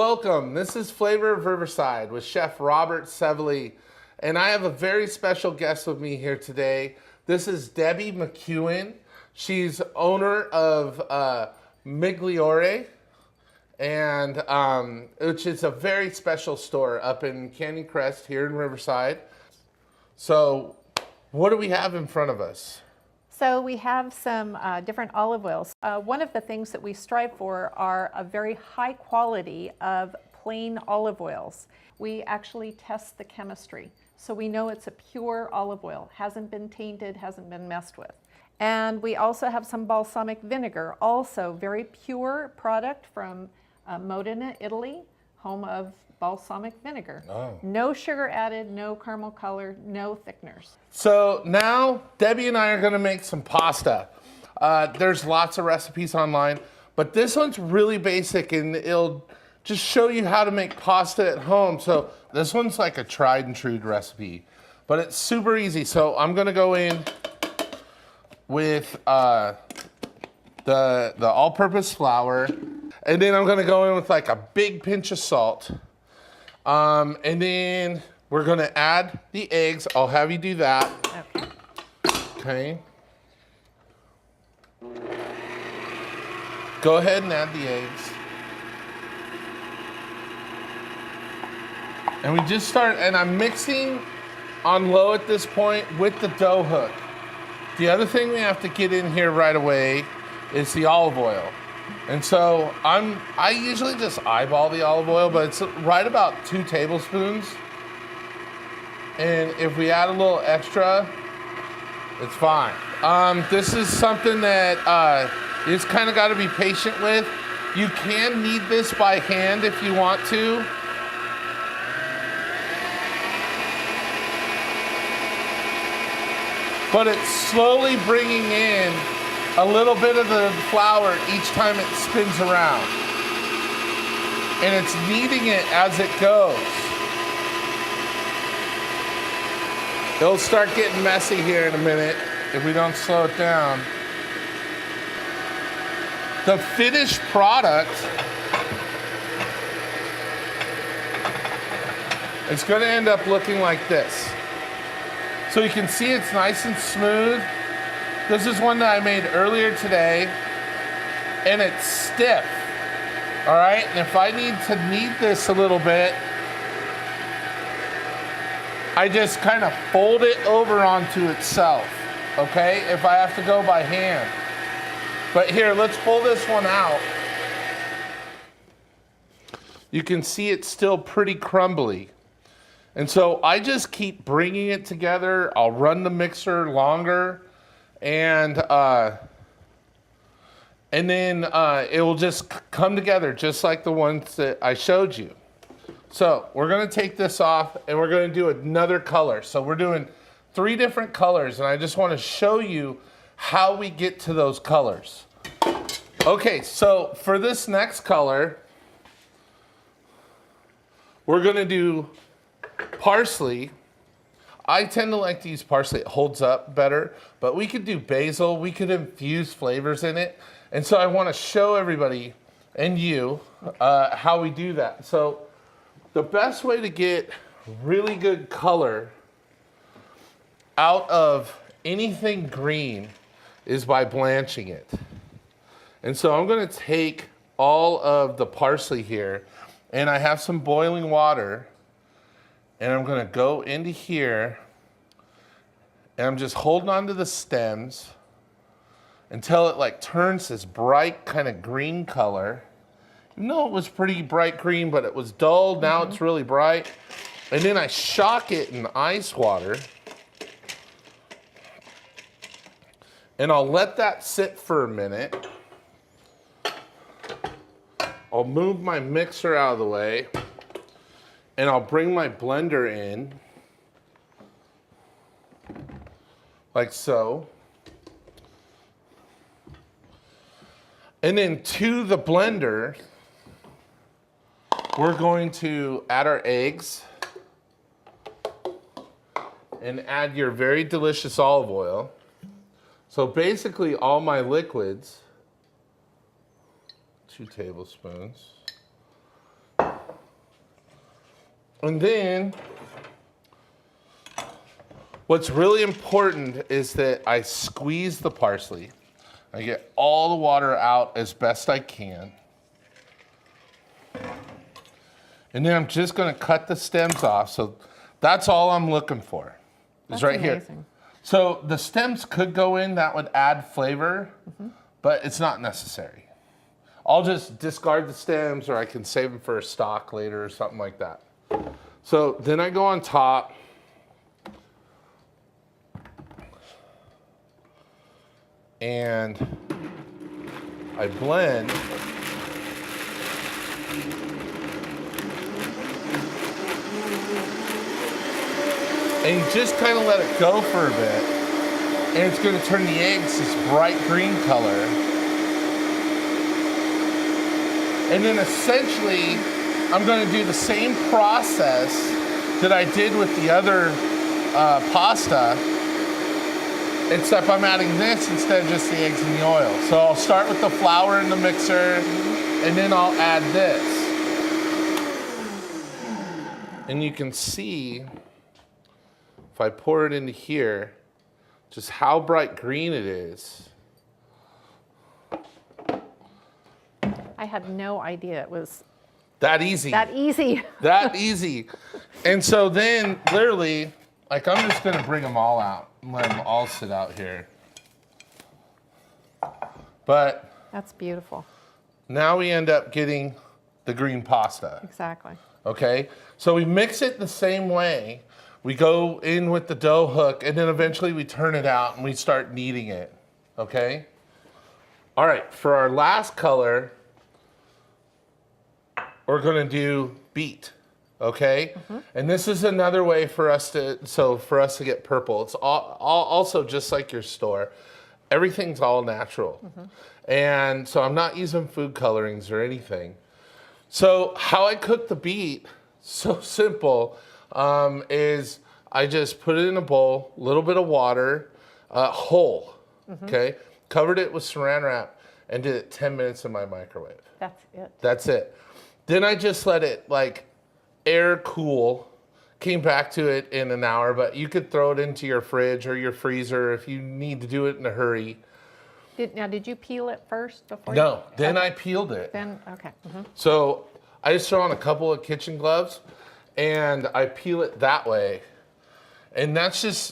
Welcome. This is Flavor of Riverside with Chef Robert Sevely, and I have a very special guest with me here today. This is Debbie McEwen. She's owner of Migliore, and which is a very special store up in Canyon Crest here in Riverside. So, what do we have in front of us? So we have some different olive oils. One of the things that we strive for are a very high quality of plain olive oils. We actually test the chemistry, so we know it's a pure olive oil, hasn't been tainted, hasn't been messed with. And we also have some balsamic vinegar, also very pure product from Modena, Italy, home of balsamic vinegar. Oh. No sugar added, no caramel color, no thickeners. So now Debbie and I are gonna make some pasta. There's lots of recipes online, but this one's really basic and it'll just show you how to make pasta at home. So this one's like a tried and true recipe, but it's super easy. So I'm gonna go in with the all-purpose flour, and then I'm gonna go in with like a big pinch of salt. And then we're gonna add the eggs. I'll have you do that. Okay. Go ahead and add the eggs. And we just start, and I'm mixing on low at this point with the dough hook. The other thing we have to get in here right away is the olive oil. And so I usually just eyeball the olive oil, but it's right about 2 tablespoons. And if we add a little extra, it's fine. This is something that you just kind of got to be patient with. You can knead this by hand if you want to. But it's slowly bringing in a little bit of the flour each time it spins around. And it's kneading it as it goes. It'll start getting messy here in a minute if we don't slow it down. The finished product is going to end up looking like this. So you can see it's nice and smooth. This is one that I made earlier today, and it's stiff, all right? And if I need to knead this a little bit, I just kind of fold it over onto itself, okay? If I have to go by hand. But here, let's pull this one out. You can see it's still pretty crumbly. And so I just keep bringing it together. I'll run the mixer longer, and then it will just come together just like the ones that I showed you. So we're gonna take this off and we're gonna do another color. So we're doing 3 different colors, and I just wanna show you how we get to those colors. Okay, so for this next color, we're gonna do parsley. I tend to like to use parsley. It holds up better, but we could do basil. We could infuse flavors in it. And so I want to show everybody and you how we do that. So the best way to get really good color out of anything green is by blanching it. And so I'm going to take all of the parsley here, and I have some boiling water, and I'm gonna go into here, and I'm just holding on to the stems until it like turns this bright kind of green color. You know, it was pretty bright green, but it was dull. Now it's really bright. And then I shock it in ice water, and I'll let that sit for a minute. I'll move my mixer out of the way, and I'll bring my blender in, like so. And then to the blender, we're going to add our eggs and add your very delicious olive oil. So basically all my liquids, 2 tablespoons. And then what's really important is that I squeeze the parsley. I get all the water out as best I can. And then I'm just gonna cut the stems off. So that's all I'm looking for. Is That's right amazing. here. So the stems could go in, that would add flavor, but it's not necessary. I'll just discard the stems, or I can save them for a stock later or something like that. So then I go on top. And I blend. And you just kind of let it go for a bit. And it's going to turn the eggs this bright green color. And then essentially, I'm going to do the same process that I did with the other pasta, except I'm adding this instead of just the eggs and the oil. So I'll start with the flour in the mixer, and then I'll add this. And you can see, if I pour it into here, just how bright green it is. I had no idea it was That easy. that easy. That easy. And so then, literally, like, I'm just gonna bring them all out and let them all sit out here. But That's beautiful. now we end up getting the green pasta, Exactly. okay? So we mix it the same way. We go in with the dough hook, and then eventually we turn it out and we start kneading it, okay? All right, for our last color, we're gonna do beet, okay? And this is another way for us to get purple. It's all also just like your store. Everything's all natural. And so I'm not using food colorings or anything. So how I cook the beet, so simple, is I just put it in a bowl, a little bit of water, whole, okay? Covered it with saran wrap and did it 10 minutes in my microwave. That's it. That's it. Then I just let it like air cool. Came back to it in an hour, but you could throw it into your fridge or your freezer if you need to do it in a hurry. Did you peel it first before? No, then I peeled it. Then okay. So I just throw on a couple of kitchen gloves and I peel it that way. And that's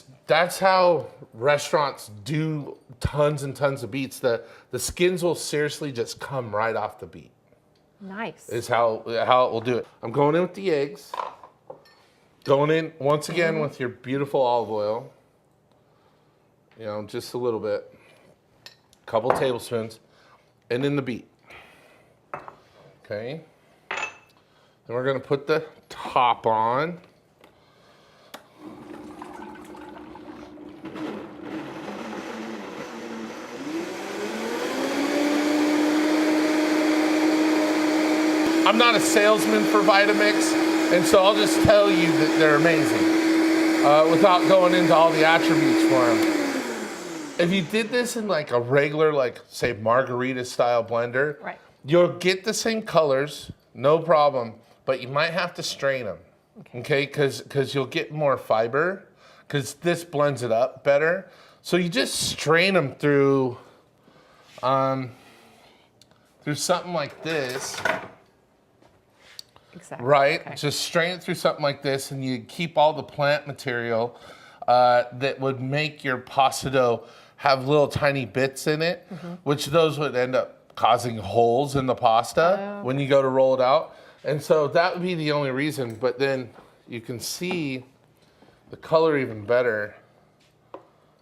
how restaurants do tons and tons of beets. The skins will seriously just come right off the beet. Nice. Is how it will do it. I'm going in with the eggs. Going in once again with your beautiful olive oil. You know, just a little bit. Couple tablespoons. And then the beet. Okay. Then we're gonna put the top on. I'm not a salesman for Vitamix, and so I'll just tell you that they're amazing without going into all the attributes for them. If you did this in like a regular, like say margarita style blender, Right. you'll get the same colors, no problem, but you might have to strain them, okay? Because you'll get more fiber, because this blends it up better. So you just strain them through something like this. Exactly. Right, Okay. just strain it through something like this, and you keep all the plant material that would make your pasta dough have little tiny bits in it, which those would end up causing holes in the pasta when you go to roll it out. And so that would be the only reason, but then you can see the color even better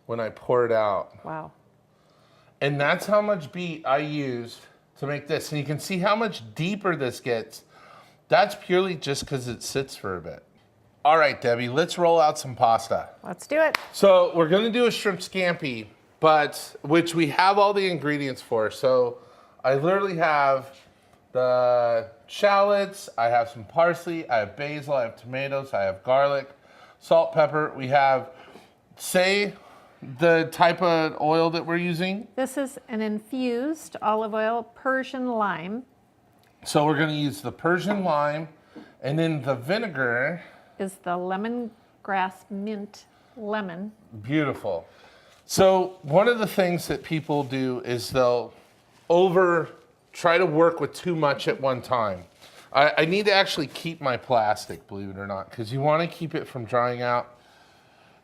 when I pour it out. Wow. And that's how much beet I used to make this. And you can see how much deeper this gets. That's purely just because it sits for a bit. All right, Debbie, let's roll out some pasta. Let's do it. So we're gonna do a shrimp scampi, but which we have all the ingredients for. So I literally have the shallots, I have some parsley, I have basil, I have tomatoes, I have garlic, salt, pepper. We have, say, the type of oil that we're using. This is an infused olive oil, Persian lime. So we're gonna use the Persian lime And then the vinegar, is the lemongrass mint lemon. beautiful. So one of the things that people do is they'll try to work with too much at one time. I need to actually keep my plastic, believe it or not, because you want to keep it from drying out.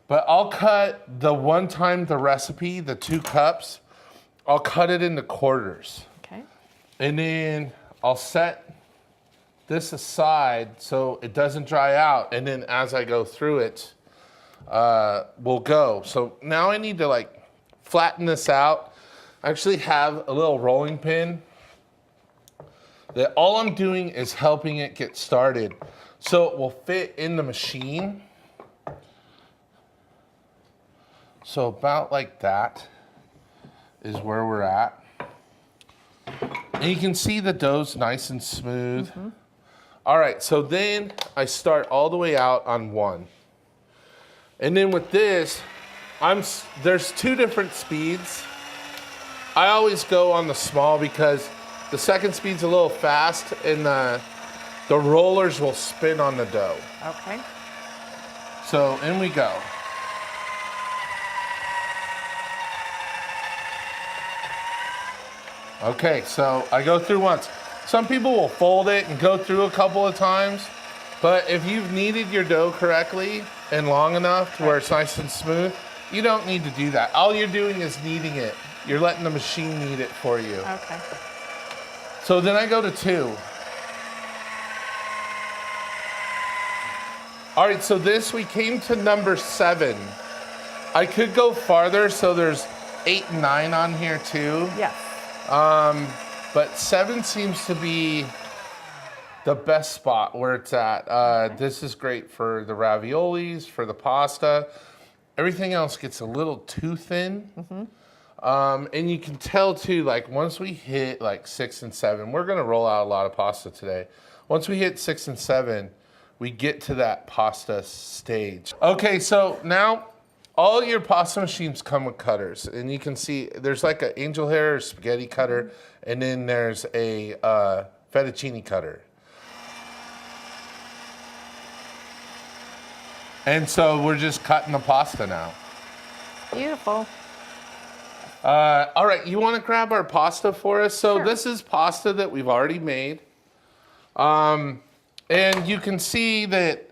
But I'll cut the recipe, the 2 cups, I'll cut it into quarters. Okay. And then I'll set this aside so it doesn't dry out. And then as I go through it, we'll go. So now I need to like flatten this out. I actually have a little rolling pin that all I'm doing is helping it get started so it will fit in the machine. So about like that is where we're at. And you can see the dough's nice and smooth. Mm-hmm. All right, so then I start all the way out on 1. And then with this, there's 2 different speeds. I always go on the small because the second speed's a little fast and the rollers will spin on the dough. Okay. So in we go. Okay, so I go through once. Some people will fold it and go through a couple of times, but if you've kneaded your dough correctly and long enough to where it's nice and smooth, you don't need to do that. All you're doing is kneading it. You're letting the machine knead it for you. Okay. So then I go to 2. All right, so we came to number 7. I could go farther, so there's 8 and 9 on here too. Yes. But 7 seems to be the best spot where it's at. Okay. This is great for the raviolis, for the pasta. Everything else gets a little too thin. Mm-hmm. And you can tell too, like once we hit like 6 and 7, we're gonna roll out a lot of pasta today. Once we hit 6 and 7, we get to that pasta stage. Okay, so now all your pasta machines come with cutters, and you can see there's like an angel hair or spaghetti cutter, and then there's a fettuccine cutter. And so we're just cutting the pasta now. Beautiful. All right, you want to grab our pasta for us? So Sure. This is pasta that we've already made. And you can see that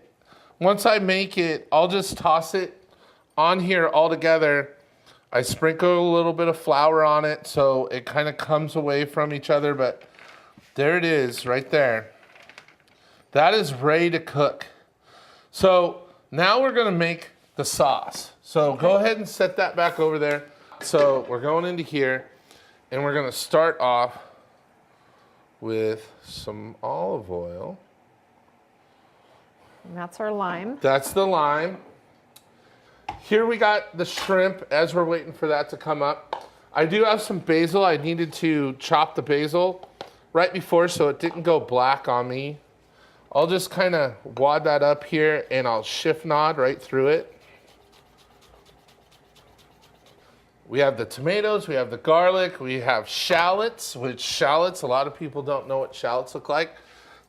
once I make it, I'll just toss it on here all together. I sprinkle a little bit of flour on it so it kind of comes away from each other, but there it is right there. That is ready to cook. So now we're gonna make the sauce. So go ahead and set that back over there. So we're going into here and we're gonna start off with some olive oil. And that's our lime. That's the lime. Here we got the shrimp as we're waiting for that to come up. I do have some basil. I needed to chop the basil right before so it didn't go black on me. I'll just kind of wad that up here and I'll shift nod right through it. We have the tomatoes, we have the garlic, we have shallots, a lot of people don't know what shallots look like.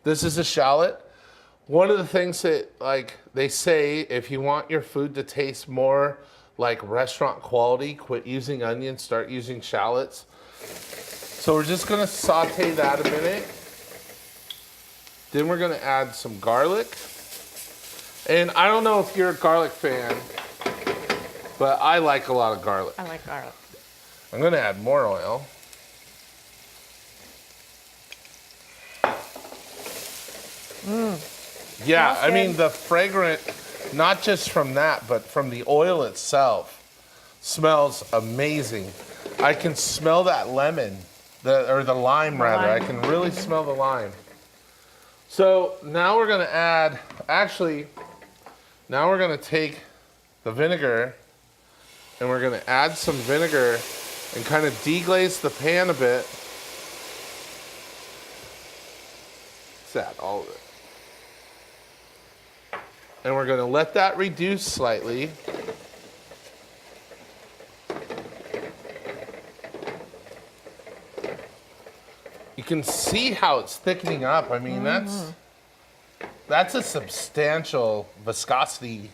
This is a shallot. One of the things that like they say, if you want your food to taste more like restaurant quality, quit using onions, start using shallots. So we're just gonna saute that a minute. Then we're gonna add some garlic. And I don't know if you're a garlic fan, but I like a lot of garlic. I like garlic. I'm gonna add more oil. Yeah, I mean the fragrant, not just from that, but from the oil itself, smells amazing. I can smell that lemon, the lime rather. I can really smell the lime. So now we're gonna add, now we're gonna take the vinegar and we're gonna add some vinegar and kind of deglaze the pan a bit. Let's add all of it. And we're gonna let that reduce slightly. You can see how it's thickening up. I mean, that's a substantial viscosity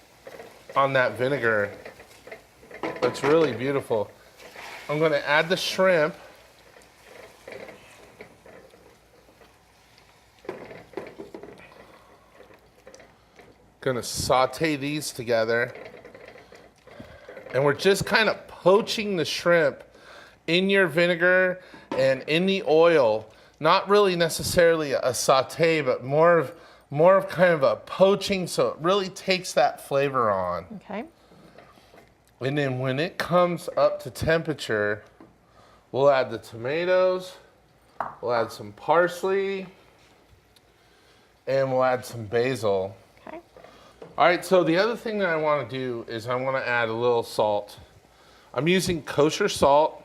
on that vinegar. That's really beautiful. I'm going to add the shrimp. Going to saute these together. And we're just kind of poaching the shrimp in your vinegar and in the oil. Not really necessarily a saute, but more of kind of a poaching, so it really takes that flavor on. Okay. And then when it comes up to temperature, we'll add the tomatoes, we'll add some parsley, and we'll add some basil. Okay. All right, so the other thing that I want to do is I want to add a little salt. I'm using kosher salt.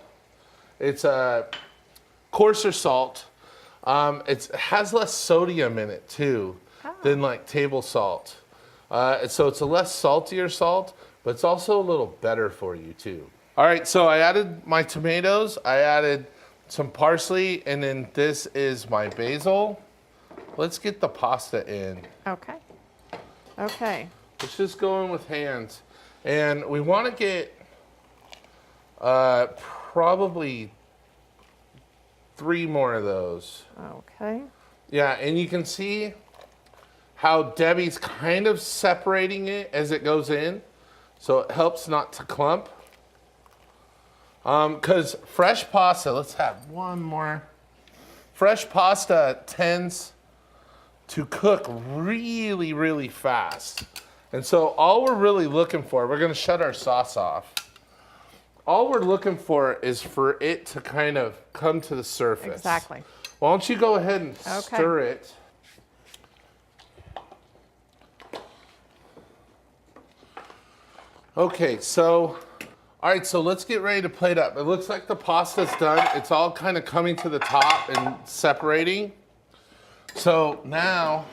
It's a coarser salt. It has less sodium in it too than like table salt. So it's a less saltier salt, but it's also a little better for you too. All right, so I added my tomatoes, I added some parsley, and then this is my basil. Let's get the pasta in. Okay. Okay. Let's just go in with hands. And we want to get probably 3 more of those. Okay. Yeah, and you can see how Debbie's kind of separating it as it goes in, so it helps not to clump. Because fresh pasta, let's have one more. Fresh pasta tends to cook really, really fast. And so all we're really looking for, we're gonna shut our sauce off. All we're looking for is for it to kind of come to the surface. Exactly. Why don't you go ahead and stir it. Okay, so, all right, so let's get ready to plate up. It looks like the pasta's done. It's all kind of coming to the top and separating. So now,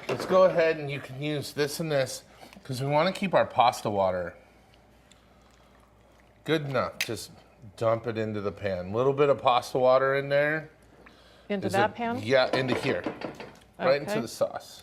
let's go ahead and you can use this and this because we want to keep our pasta water good enough. Just dump it into the pan. A little bit of pasta water in there. Into that pan? Yeah, into here. Right into Okay. the sauce.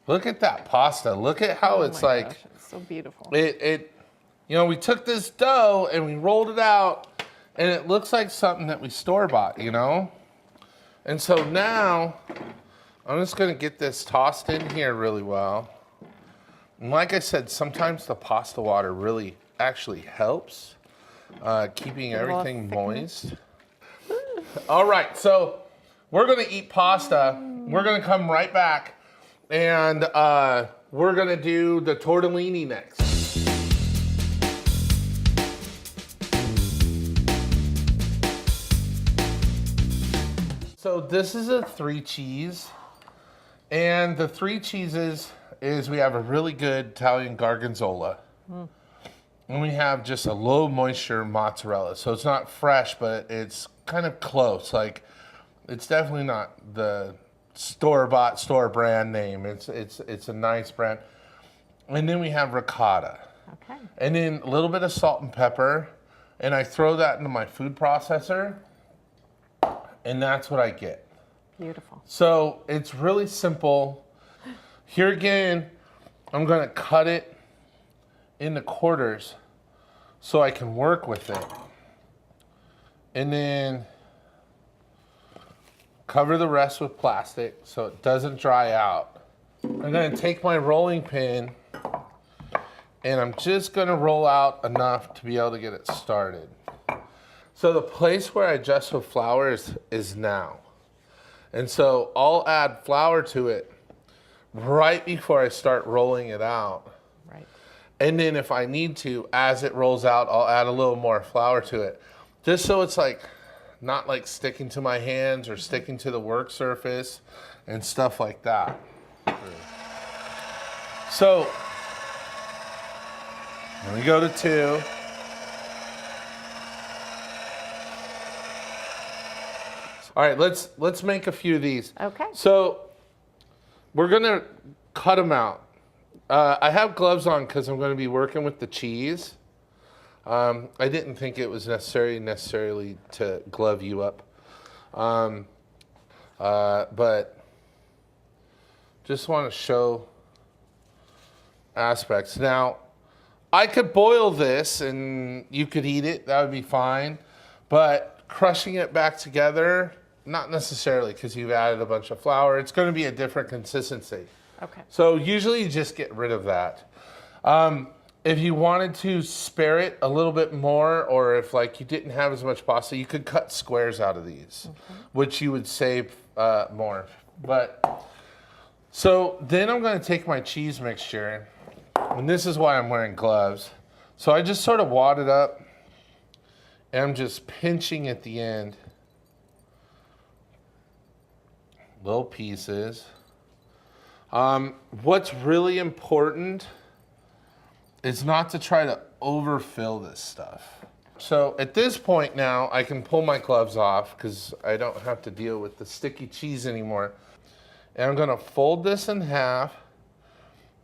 Look at that pasta. Look at how Oh it's my like, gosh, it's so beautiful. you know, we took this dough and we rolled it out and it looks like something that we store bought, you know? And so now I'm just gonna get this tossed in here really well. And like I said, sometimes the pasta water really actually helps keeping everything moist. All right, so we're gonna eat pasta. We're gonna come right back and we're gonna do the tortellini next. So this is a 3 cheese. And the 3 cheeses is we have a really good Italian Gorgonzola. And we have just a low moisture mozzarella. So it's not fresh, but it's kind of close. Like, it's definitely not the store-bought, store brand name. It's a nice brand. And then we have ricotta. Okay. And then a little bit of salt and pepper. And I throw that into my food processor. And that's what I get. Beautiful. So it's really simple. Here again, I'm gonna cut it into quarters so I can work with it. And then cover the rest with plastic so it doesn't dry out. I'm gonna take my rolling pin and I'm just gonna roll out enough to be able to get it started. So the place where I adjust with flour is now. And so I'll add flour to it right before I start rolling it out. Right. And then if I need to, as it rolls out, I'll add a little more flour to it. Just so it's like, not like sticking to my hands or sticking to the work surface and stuff like that. So, let me go to 2. All right, let's make a few of these. Okay. So we're gonna cut them out. I have gloves on because I'm gonna be working with the cheese. I didn't think it was necessarily to glove you up. But just want to show aspects. Now, I could boil this and you could eat it, that would be fine. But crushing it back together, not necessarily, because you've added a bunch of flour. It's going to be a different consistency. Okay. So usually you just get rid of that. If you wanted to spare it a little bit more, or if like you didn't have as much pasta, you could cut squares out of these, which you would save more. But so then I'm going to take my cheese mixture, and this is why I'm wearing gloves. So I just sort of wad it up, and I'm just pinching at the end, little pieces. What's really important is not to try to overfill this stuff. So at this point now, I can pull my gloves off because I don't have to deal with the sticky cheese anymore. And I'm gonna fold this in half.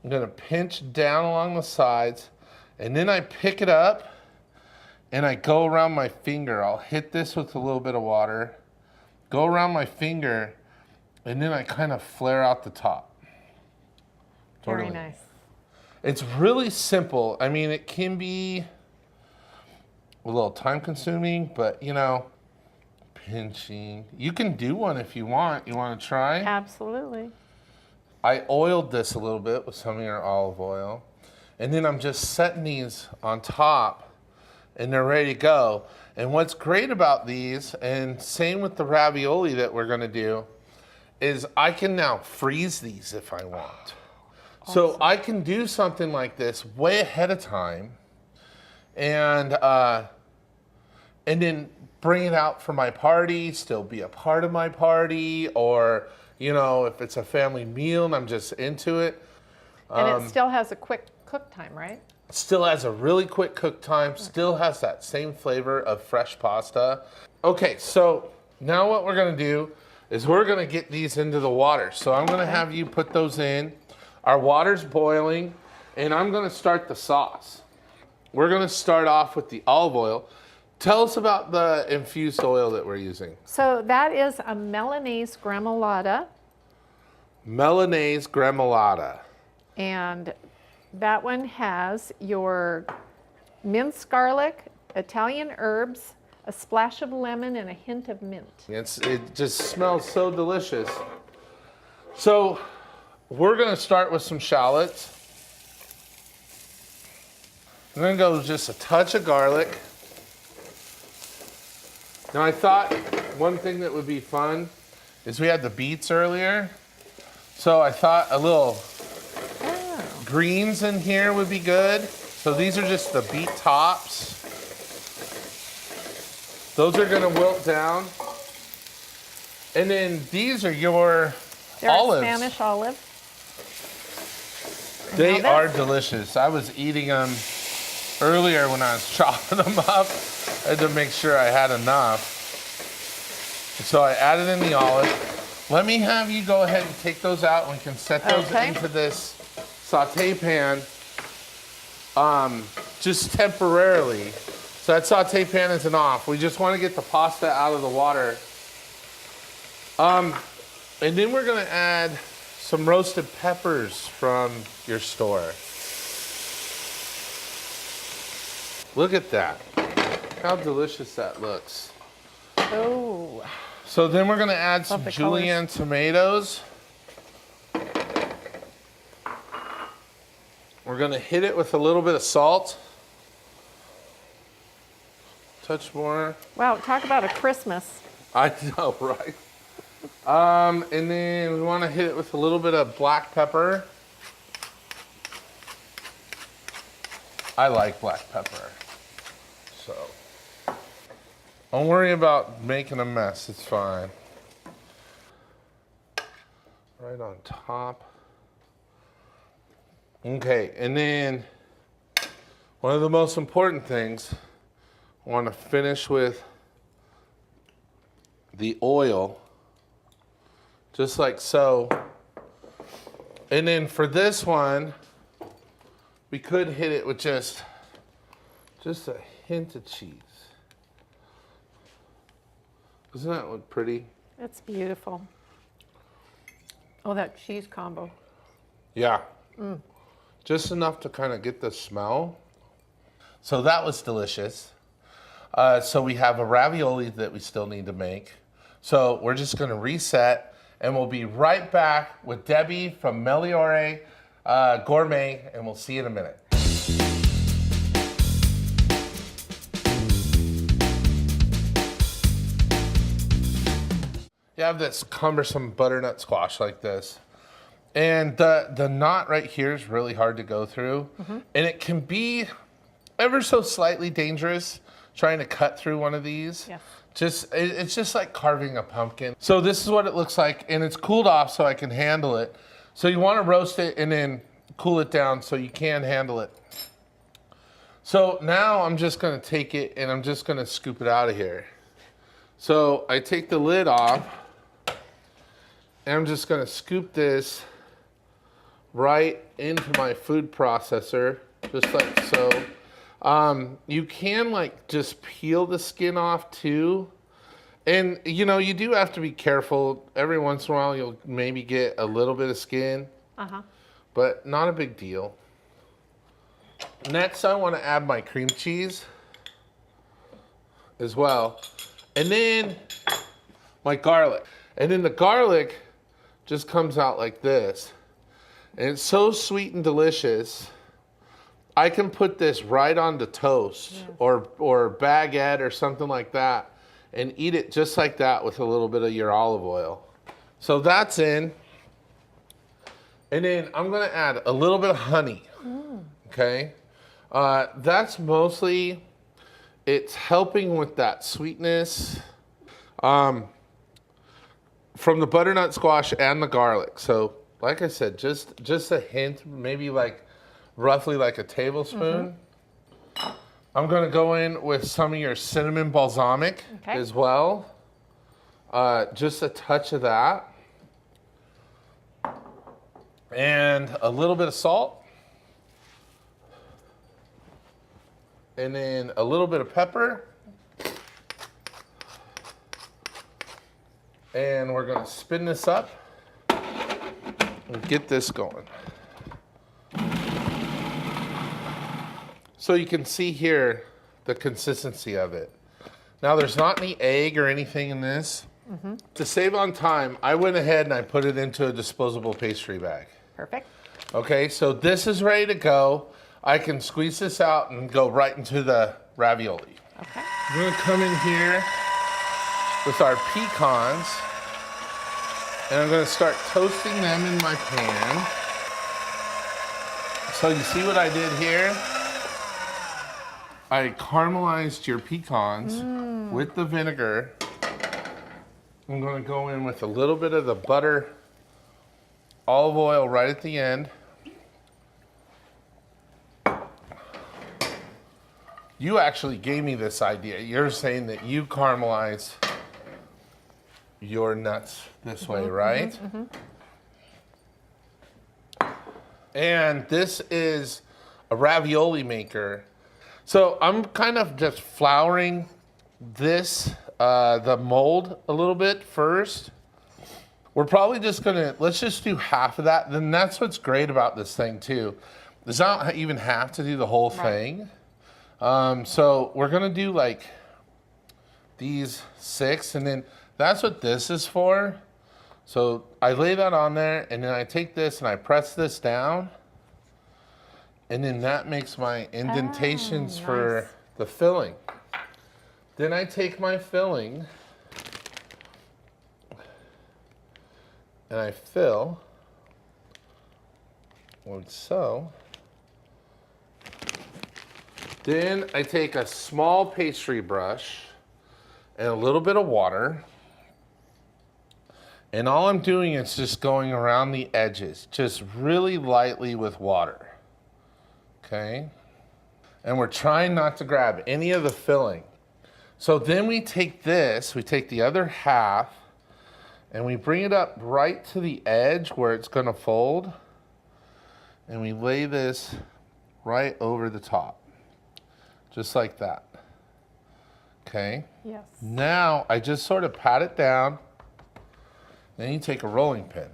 I'm gonna pinch down along the sides, and then I pick it up and I go around my finger. I'll hit this with a little bit of water, go around my finger, and then I kind of flare out the top. Very Totally. nice. It's really simple. I mean, it can be a little time consuming, but you know, pinching. You can do one if you want. You want to try? Absolutely. I oiled this a little bit with some of your olive oil. And then I'm just setting these on top and they're ready to go. And what's great about these, and same with the ravioli that we're gonna do, is I can now freeze these if I want. So I can do something like this way ahead of time and then bring it out for my party, still be a part of my party, or, you know, if it's a family meal and I'm just into it. And it still has a quick cook time, right? Still has a really quick cook time, still has that same flavor of fresh pasta. Okay, so now what we're gonna do is we're gonna get these into the water. So I'm gonna have you put those in. Our water's boiling, and I'm gonna start the sauce. We're gonna start off with the olive oil. Tell us about the infused oil that we're using. So that is a Milanese gremolata, Milanese gremolata. and that one has your minced garlic, Italian herbs, a splash of lemon, and a hint of mint. It just smells so delicious. So we're gonna start with some shallots. I'm gonna go with just a touch of garlic. Now I thought one thing that would be fun is we had the beets earlier. So I thought a little greens in here would be good. So these are just the beet tops. Those are gonna wilt down. And then these are your They're olives. Spanish olive. They Now are this- delicious. I was eating them earlier when I was chopping them up. I had to make sure I had enough. So I added in the olive. Let me have you go ahead and take those out and we can set those Okay. into this saute pan just temporarily. So that saute pan isn't off. We just want to get the pasta out of the water. And then we're gonna add some roasted peppers from your store. Look at that. How delicious that looks. Oh, So then we're gonna add some Love the julienne tomatoes. We're gonna hit it with a little bit of salt. Touch more. wow, talk about a Christmas. I know, right? And then we want to hit it with a little bit of black pepper. I like black pepper. So don't worry about making a mess, it's fine. Right on top. Okay, and then one of the most important things, I want to finish with the oil, just like so. And then for this one, we could hit it with just Just a hint of cheese. Doesn't that look pretty? It's beautiful. Oh, that cheese combo. Yeah. Just enough to kind of get the smell. So that was delicious. So we have a ravioli that we still need to make. So we're just going to reset, and we'll be right back with Debbie from Meliore Gourmet, and we'll see you in a minute. You have this cumbersome butternut squash like this. And the knot right here is really hard to go through. And it can be ever so slightly dangerous trying to cut through one of these. Yeah. It's just like carving a pumpkin. So this is what it looks like, and it's cooled off so I can handle it. So you want to roast it and then cool it down so you can handle it. So now I'm just going to take it and I'm just going to scoop it out of here. So I take the lid off, and I'm just going to scoop this right into my food processor, just like so. You can like just peel the skin off too. And you know, you do have to be careful. Every once in a while you'll maybe get a little bit of skin, but not a big deal. Next, I want to add my cream cheese as well. And then my garlic. And then the garlic just comes out like this. And it's so sweet and delicious. I can put this right on the toast or baguette or something like that and eat it just like that with a little bit of your olive oil. So that's in. And then I'm going to add a little bit of honey. Okay? That's mostly, it's helping with that sweetness from the butternut squash and the garlic. So like I said, just a hint, maybe like roughly like a tablespoon. I'm going to go in with some of your cinnamon balsamic as well. Just a touch of that. And a little bit of salt. And then a little bit of pepper. And we're going to spin this up and get this going. So you can see here the consistency of it. Now there's not any egg or anything in this. To save on time, I went ahead and I put it into a disposable pastry bag. Perfect. Okay, so this is ready to go. I can squeeze this out and go right into the ravioli. Okay. I'm gonna come in here with our pecans, and I'm gonna start toasting them in my pan. So you see what I did here? I caramelized your pecans with the vinegar. I'm going to go in with a little bit of the butter, olive oil right at the end. You actually gave me this idea. You're saying that you caramelize your nuts this way, right? And this is a ravioli maker. So I'm kind of just flouring this, the mold a little bit first. We're probably just gonna, let's just do half of that. Then that's what's great about this thing too. Does not even have to do the whole thing. So we're gonna do like these 6, and then that's what this is for. So I lay that on there, and then I take this and I press this down. And then that makes my indentations for the filling. Then I take my filling and I fill like so. Then I take a small pastry brush and a little bit of water. And all I'm doing is just going around the edges, just really lightly with water. Okay, and we're trying not to grab any of the filling. So then we take this, we take the other half, and we bring it up right to the edge where it's gonna fold, and we lay this right over the top. just like that. Okay. Yes. Now I just sort of pat it down. Then you take a rolling pin.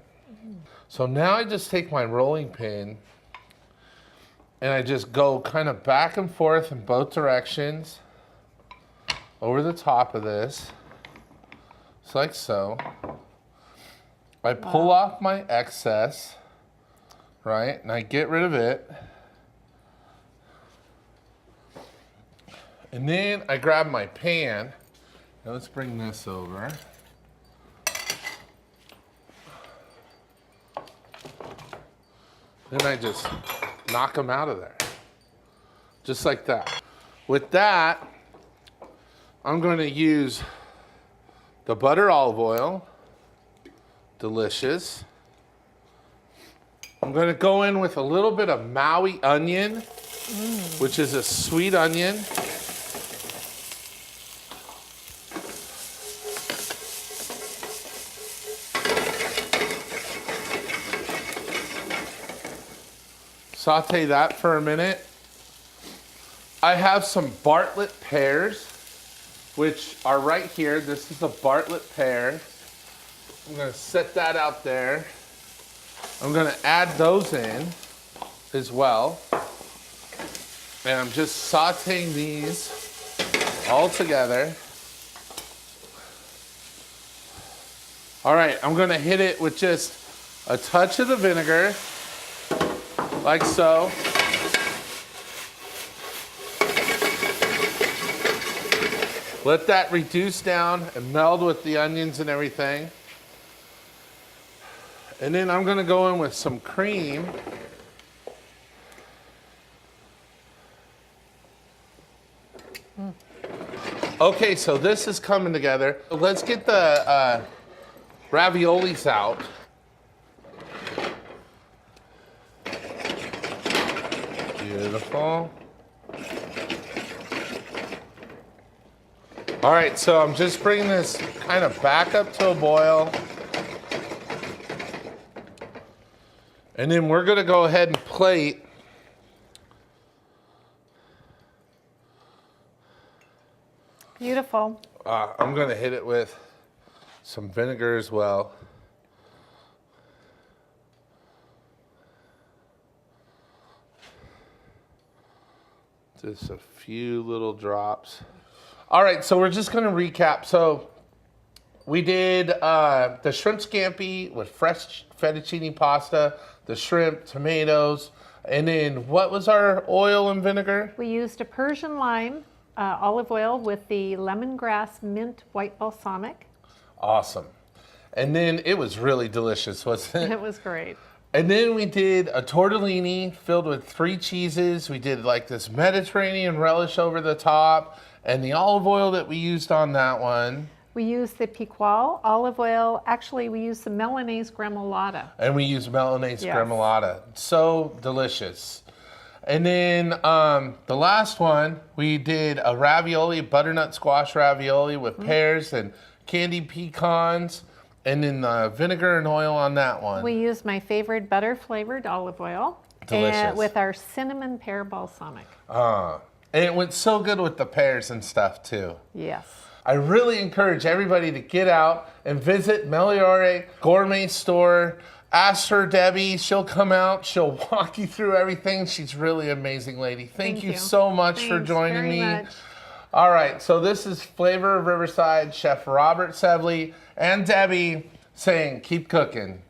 So now I just take my rolling pin and I just go kind of back and forth in both directions over the top of this, just like so. I pull off my excess, right, and I get rid of it. And then I grab my pan. Now let's bring this over. Then I just knock them out of there, just like that. With that, I'm going to use the butter olive oil, delicious. I'm going to go in with a little bit of Maui onion, which is a sweet onion. Saute that for a minute. I have some Bartlett pears, which are right here. This is a Bartlett pear. I'm gonna set that out there. I'm gonna add those in as well. And I'm just sauteing these all together. All right, I'm gonna hit it with just a touch of the vinegar, like so. Let that reduce down and meld with the onions and everything. And then I'm gonna go in with some cream. Okay, so this is coming together. Let's get the raviolis out. Beautiful. All right, so I'm just bringing this kind of back up to a boil. And then we're gonna go ahead and plate. Beautiful. I'm gonna hit it with some vinegar as well. Just a few little drops. All right, so we're just gonna recap. So we did the shrimp scampi with fresh fettuccine pasta, the shrimp, tomatoes, and then what was our oil and vinegar? We used a Persian lime olive oil with the lemongrass mint white balsamic. Awesome. And then it was really delicious, wasn't it? It was great. And then we did a tortellini filled with 3 cheeses. We did like this Mediterranean relish over the top, and the olive oil that we used on that one. We used the Piqual olive oil. Actually, we used the Milanese gremolata. And we used Milanese Yes. gremolata. So delicious. And then the last one, we did a ravioli, butternut squash ravioli with pears and candied pecans, and then vinegar and oil on that one. We used my favorite butter flavored olive oil. Delicious. And with our cinnamon pear balsamic. And it went so good with the pears and stuff too. Yes. I really encourage everybody to get out and visit Meliore Gourmet Store. Ask her, Debbie. She'll come out. She'll walk you through everything. She's really an amazing lady. Thank you so much for Thanks joining very me. much. All right, so this is Flavor of Riverside, Chef Robert Sevely and Debbie saying, keep cooking.